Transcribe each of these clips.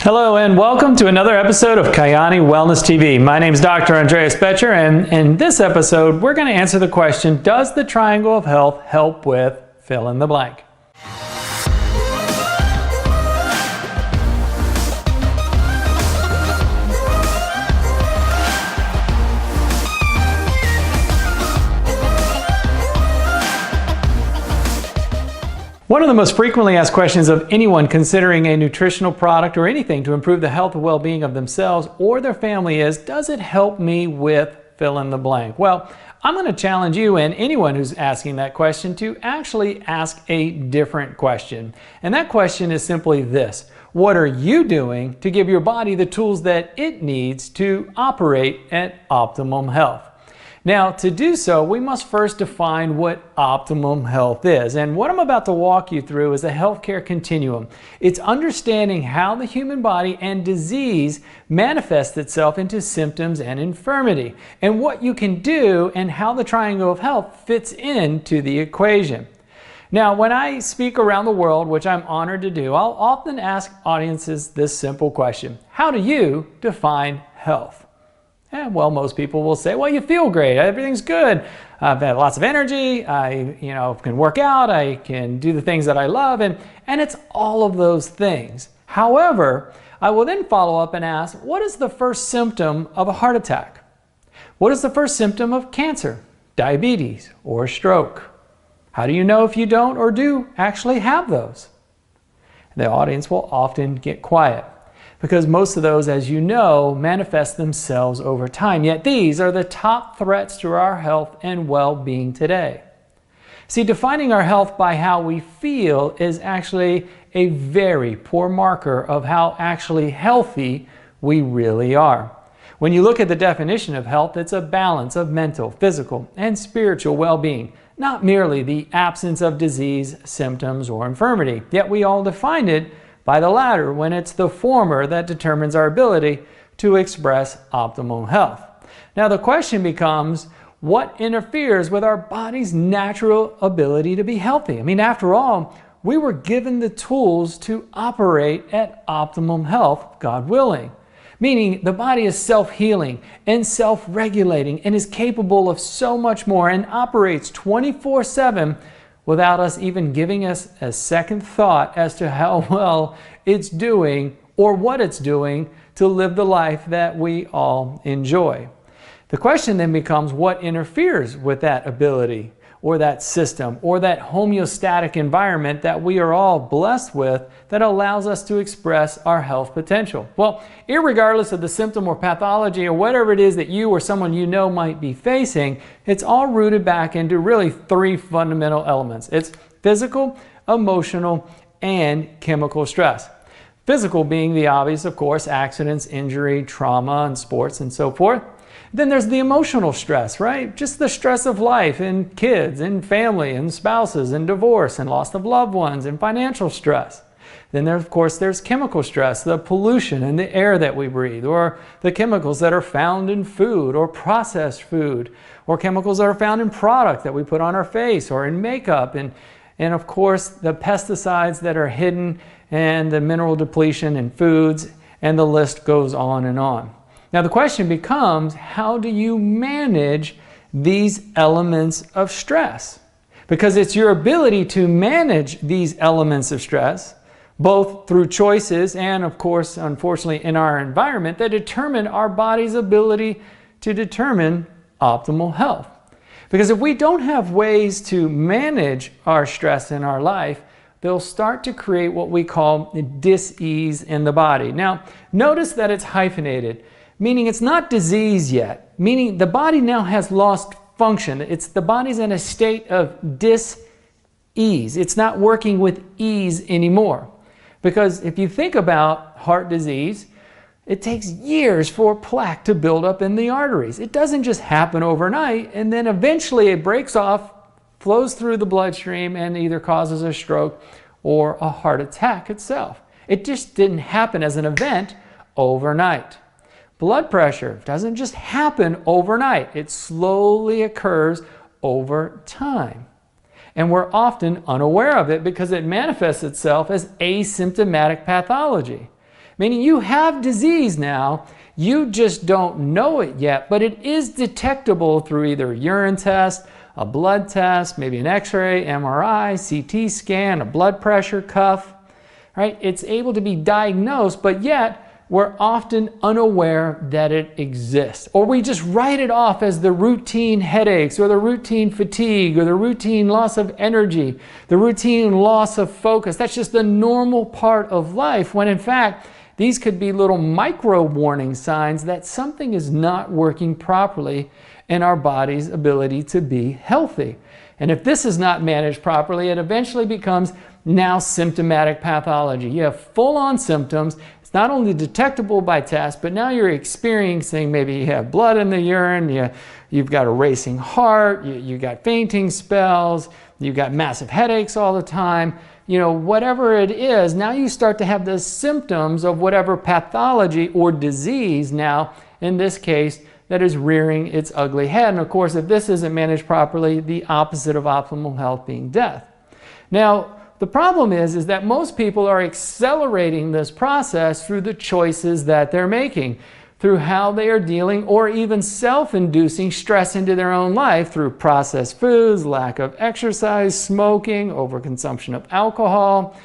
Hello and welcome to another episode of Kyani Wellness TV. My name is Dr. Andreas Betcher, and in this episode we're going to answer the question, does the Triangle of Health help with fill in the blank? One of the most frequently asked questions of anyone considering a nutritional product or anything to improve the health and well-being of themselves or their family is, does it help me with fill in the blank? Well, I'm going to challenge you and anyone who's asking that question to actually ask a different question. And that question is simply this: what are you doing to give your body the tools that it needs to operate at optimum health? Now, to do so, we must first define what optimum health is. And what I'm about to walk you through is a healthcare continuum. It's understanding how the human body and disease manifests itself into symptoms and infirmity, and what you can do and how the Triangle of Health fits into the equation. Now, when I speak around the world, which I'm honored to do, I'll often ask audiences this simple question: how do you define health? Well, most people will say, well, you feel great, everything's good, I've had lots of energy, I can work out, I can do the things that I love, and it's all of those things. However, I will then follow up and ask, what is the first symptom of a heart attack? What is the first symptom of cancer, diabetes, or stroke? How do you know if you don't or do actually have those? The audience will often get quiet, because most of those, as you know, manifest themselves over time. Yet these are the top threats to our health and well-being today. See, defining our health by how we feel is actually a very poor marker of how actually healthy we really are. When you look at the definition of health, it's a balance of mental, physical, and spiritual well-being, not merely the absence of disease, symptoms, or infirmity. Yet we all define it by the latter, when it's the former that determines our ability to express optimal health. Now the question becomes, what interferes with our body's natural ability to be healthy? I mean, after all, we were given the tools to operate at optimum health, God willing. Meaning the body is self-healing and self-regulating and is capable of so much more and operates 24/7 without us even giving us a second thought as to how well it's doing or what it's doing to live the life that we all enjoy. The question then becomes, what interferes with that ability or that system or that homeostatic environment that we are all blessed with that allows us to express our health potential? Well, irregardless of the symptom or pathology or whatever it is that you or someone you know might be facing, it's all rooted back into really three fundamental elements. It's physical, emotional, and chemical stress. Physical being the obvious, of course, accidents, injury, trauma, and sports, and so forth. Then there's the emotional stress, right? Just the stress of life and kids and family and spouses and divorce and loss of loved ones and financial stress. Then there, of course, there's chemical stress, the pollution in the air that we breathe, or the chemicals that are found in food or processed food, or chemicals that are found in product that we put on our face or in makeup, and of course the pesticides that are hidden and the mineral depletion in foods, and the list goes on and on. Now the question becomes, how do you manage these elements of stress? Because it's your ability to manage these elements of stress, both through choices and, of course, unfortunately, in our environment, that determine our body's ability to determine optimal health. Because if we don't have ways to manage our stress in our life, they'll start to create what we call dis-ease in the body. Now, notice that it's hyphenated, meaning it's not disease yet, meaning the body now has lost function. The body's in a state of dis-ease. It's not working with ease anymore. Because if you think about heart disease, it takes years for plaque to build up in the arteries. It doesn't just happen overnight, and then eventually it breaks off, flows through the bloodstream, and either causes a stroke or a heart attack itself. It just didn't happen as an event overnight. Blood pressure doesn't just happen overnight. It slowly occurs over time. And we're often unaware of it because it manifests itself as asymptomatic pathology. meaning you have disease now, you just don't know it yet, but it is detectable through either a urine test, a blood test, maybe an X-ray, MRI, CT scan, a blood pressure cuff, right? It's able to be diagnosed, but yet we're often unaware that it exists. Or we just write it off as the routine headaches or the routine fatigue or the routine loss of energy, the routine loss of focus. That's just the normal part of life, when in fact, these could be little micro warning signs that something is not working properly in our body's ability to be healthy. And if this is not managed properly, it eventually becomes now symptomatic pathology. You have full-on symptoms. It's not only detectable by test, but now you're experiencing, maybe you have blood in the urine, you've got a racing heart, you've got fainting spells, you've got massive headaches all the time. You know, whatever it is, now you start to have the symptoms of whatever pathology or disease now, in this case, that is rearing its ugly head. And of course, if this isn't managed properly, the opposite of optimal health being death. Now, the problem is that most people are accelerating this process through the choices that they're making, through how they are dealing or even self-inducing stress into their own life through processed foods, lack of exercise, smoking, overconsumption of alcohol,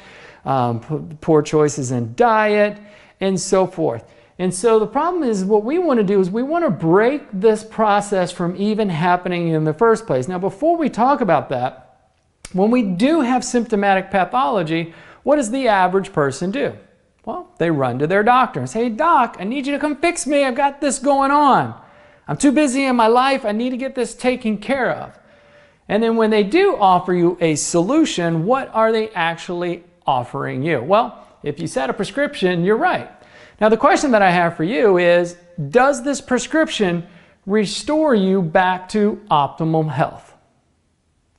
poor choices in diet, and so forth. And so the problem is, what we want to do is we want to break this process from even happening in the first place. Now, before we talk about that, when we do have symptomatic pathology, what does the average person do? Well, they run to their doctor and say, "Hey, doc, I need you to come fix me. I've got this going on. I'm too busy in my life. I need to get this taken care of." And then when they do offer you a solution, what are they actually offering you? Well, if you set a prescription, you're right. Now, the question that I have for you is, does this prescription restore you back to optimal health?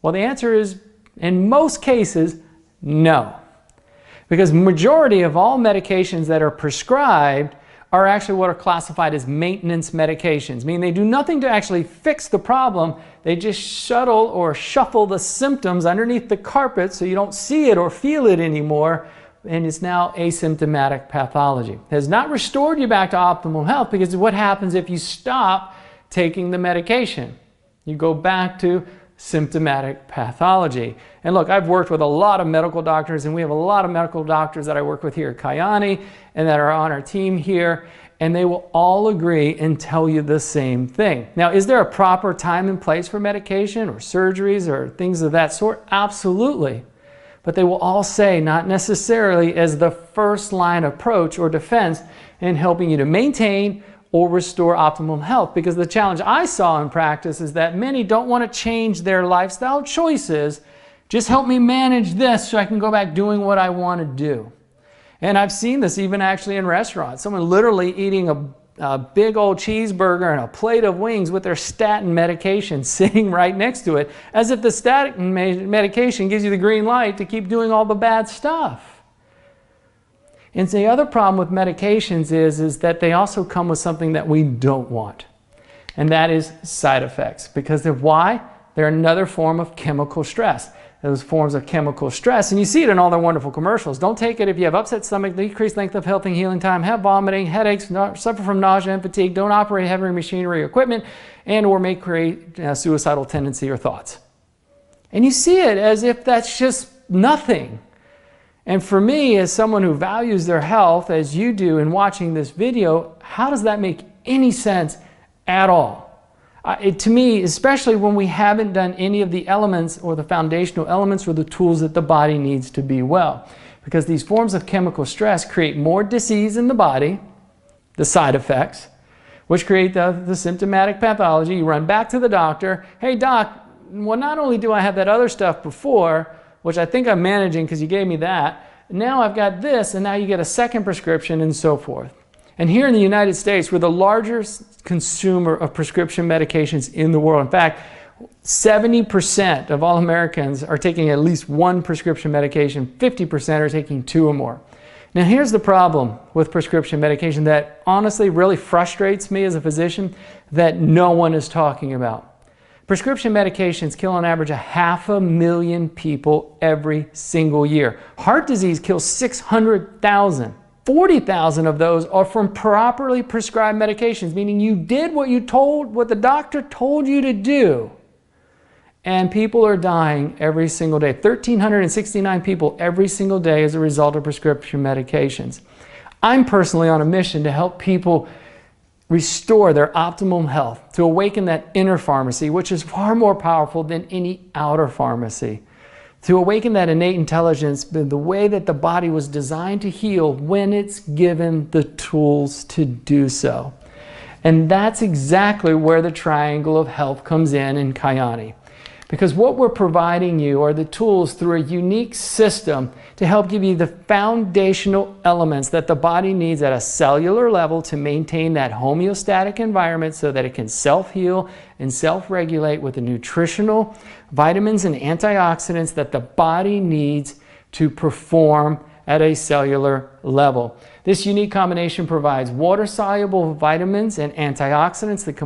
Well, the answer is, in most cases, no. Because majority of all medications that are prescribed are actually what are classified as maintenance medications, meaning they do nothing to actually fix the problem. They just shuttle or shuffle the symptoms underneath the carpet so you don't see it or feel it anymore, and it's now asymptomatic pathology. It has not restored you back to optimal health, because what happens if you stop taking the medication? You go back to symptomatic pathology. And look, I've worked with a lot of medical doctors, and we have a lot of medical doctors that I work with here at Kyani and that are on our team here, and they will all agree and tell you the same thing. Now, is there a proper time and place for medication or surgeries or things of that sort? Absolutely. But they will all say not necessarily as the first line approach or defense in helping you to maintain or restore optimal health. Because the challenge I saw in practice is that many don't want to change their lifestyle choices. Just help me manage this so I can go back doing what I want to do. And I've seen this even actually in restaurants. Someone literally eating a big old cheeseburger and a plate of wings with their statin medication sitting right next to it, as if the statin medication gives you the green light to keep doing all the bad stuff. And the other problem with medications is that they also come with something that we don't want, and that is side effects. Because of why? They're another form of chemical stress. Those forms of chemical stress, and you see it in all their wonderful commercials. Don't take it if you have upset stomach, decreased length of health and healing time, have vomiting, headaches, suffer from nausea and fatigue, don't operate heavy machinery or equipment, and or may create suicidal tendency or thoughts. And you see it as if that's just nothing. And for me, as someone who values their health, as you do in watching this video, how does that make any sense at all? To me, especially when we haven't done any of the elements or the foundational elements or the tools that the body needs to be well. Because these forms of chemical stress create more disease in the body, the side effects, which create the symptomatic pathology. You run back to the doctor. "Hey, doc, well, not only do I have that other stuff before, which I think I'm managing because you gave me that, now I've got this," and now you get a second prescription and so forth. And here in the United States, we're the largest consumer of prescription medications in the world. In fact, 70% of all Americans are taking at least one prescription medication. 50% are taking 2 or more. Now, here's the problem with prescription medication that honestly really frustrates me as a physician that no one is talking about. Prescription medications kill on average 500,000 people every single year. Heart disease kills 600,000. 40,000 of those are from properly prescribed medications, meaning you did what the doctor told you to do. And people are dying every single day. 1,369 people every single day as a result of prescription medications. I'm personally on a mission to help people restore their optimum health, to awaken that inner pharmacy, which is far more powerful than any outer pharmacy. To awaken that innate intelligence, the way that the body was designed to heal when it's given the tools to do so. And that's exactly where the triangle of health comes in Kyani. Because what we're providing you are the tools through a unique system to help give you the foundational elements that the body needs at a cellular level to maintain that homeostatic environment so that it can self-heal and self-regulate with the nutritional vitamins and antioxidants that the body needs to perform at a cellular level. This unique combination provides water-soluble vitamins and antioxidants that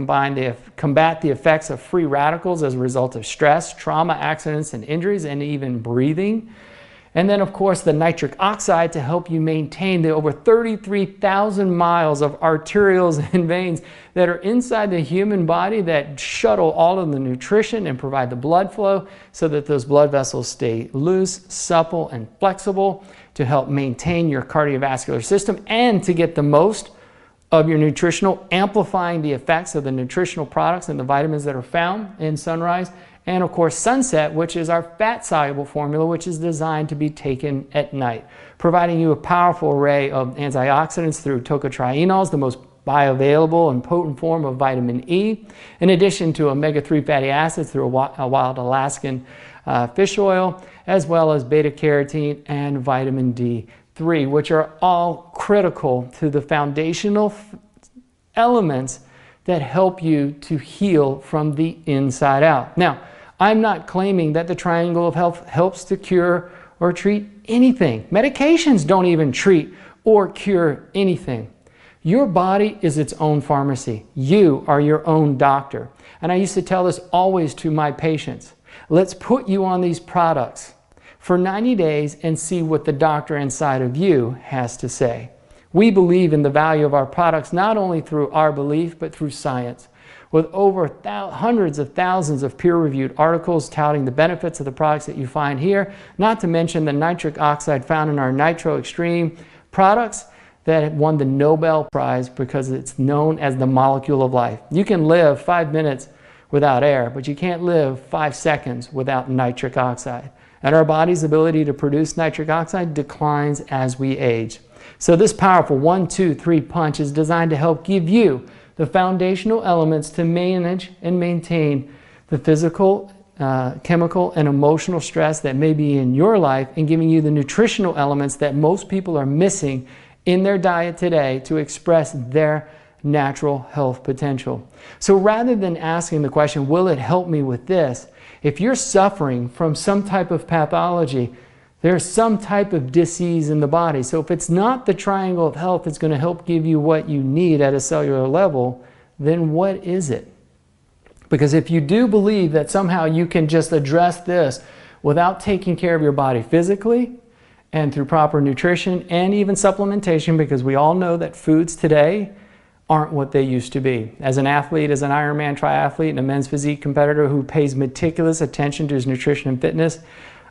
combat the effects of free radicals as a result of stress, trauma, accidents, and injuries, and even breathing. And then, of course, the nitric oxide to help you maintain the over 33,000 miles of arterioles and veins that are inside the human body that shuttle all of the nutrition and provide the blood flow so that those blood vessels stay loose, supple, and flexible to help maintain your cardiovascular system and to get the most of your nutritional, amplifying the effects of the nutritional products and the vitamins that are found in Sunrise. And of course, Sunset, which is our fat-soluble formula, which is designed to be taken at night, providing you a powerful array of antioxidants through tocotrienols, the most bioavailable and potent form of vitamin E, in addition to omega-3 fatty acids through a wild Alaskan fish oil, as well as beta-carotene and vitamin D3, which are all critical to the foundational elements that help you to heal from the inside out. Now, I'm not claiming that the Triangle of Health helps to cure or treat anything. Medications don't even treat or cure anything. Your body is its own pharmacy. You are your own doctor. And I used to tell this always to my patients. Let's put you on these products for 90 days and see what the doctor inside of you has to say. We believe in the value of our products not only through our belief, but through science. With over hundreds of thousands of peer-reviewed articles touting the benefits of the products that you find here, not to mention the nitric oxide found in our Nitro Extreme products that won the Nobel Prize because it's known as the molecule of life. You can live 5 minutes without air, but you can't live 5 seconds without nitric oxide. And our body's ability to produce nitric oxide declines as we age. So this powerful 1, 2, 3 punch is designed to help give you the foundational elements to manage and maintain the physical, chemical, and emotional stress that may be in your life, and giving you the nutritional elements that most people are missing in their diet today to express their natural health potential. So rather than asking the question, will it help me with this? If you're suffering from some type of pathology, there's some type of disease in the body. So if it's not the Triangle of Health that's going to help give you what you need at a cellular level, then what is it? Because if you do believe that somehow you can just address this without taking care of your body physically and through proper nutrition and even supplementation, because we all know that foods today aren't what they used to be. As an athlete, as an Ironman triathlete and a men's physique competitor who pays meticulous attention to his nutrition and fitness,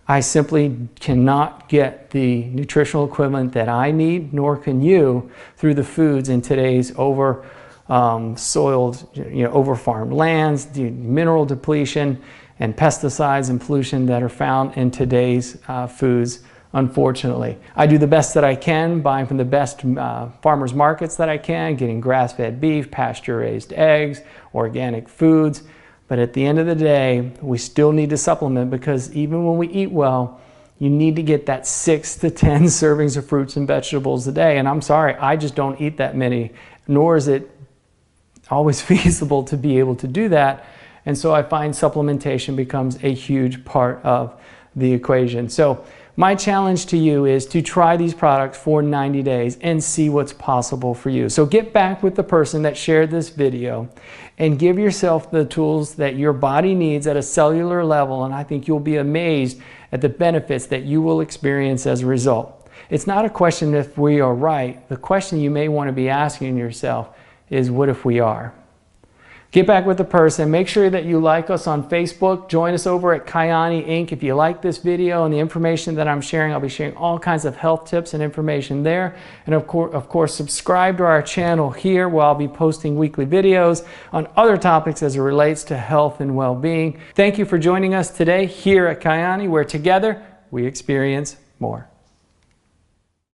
I simply cannot get the nutritional equivalent that I need, nor can you, through the foods in today's soiled, over-farmed lands, the mineral depletion, and pesticides and pollution that are found in today's foods, unfortunately. I do the best that I can, buying from the best farmers markets that I can, getting grass-fed beef, pasture-raised eggs, organic foods. But at the end of the day, we still need to supplement, because even when we eat well, you need to get that 6 to 10 servings of fruits and vegetables a day. And I'm sorry, I just don't eat that many, nor is it always feasible to be able to do that. And so I find supplementation becomes a huge part of the equation. So my challenge to you is to try these products for 90 days and see what's possible for you. So get back with the person that shared this video and give yourself the tools that your body needs at a cellular level, and I think you'll be amazed at the benefits that you will experience as a result. It's not a question if we are right. The question you may want to be asking yourself is, what if we are? Get back with the person. Make sure that you like us on Facebook. Join us over at Kyani Inc. If you like this video and the information that I'm sharing, I'll be sharing all kinds of health tips and information there. And of course, subscribe to our channel here where I'll be posting weekly videos on other topics as it relates to health and well-being. Thank you for joining us today here at Kyani, where together we experience more.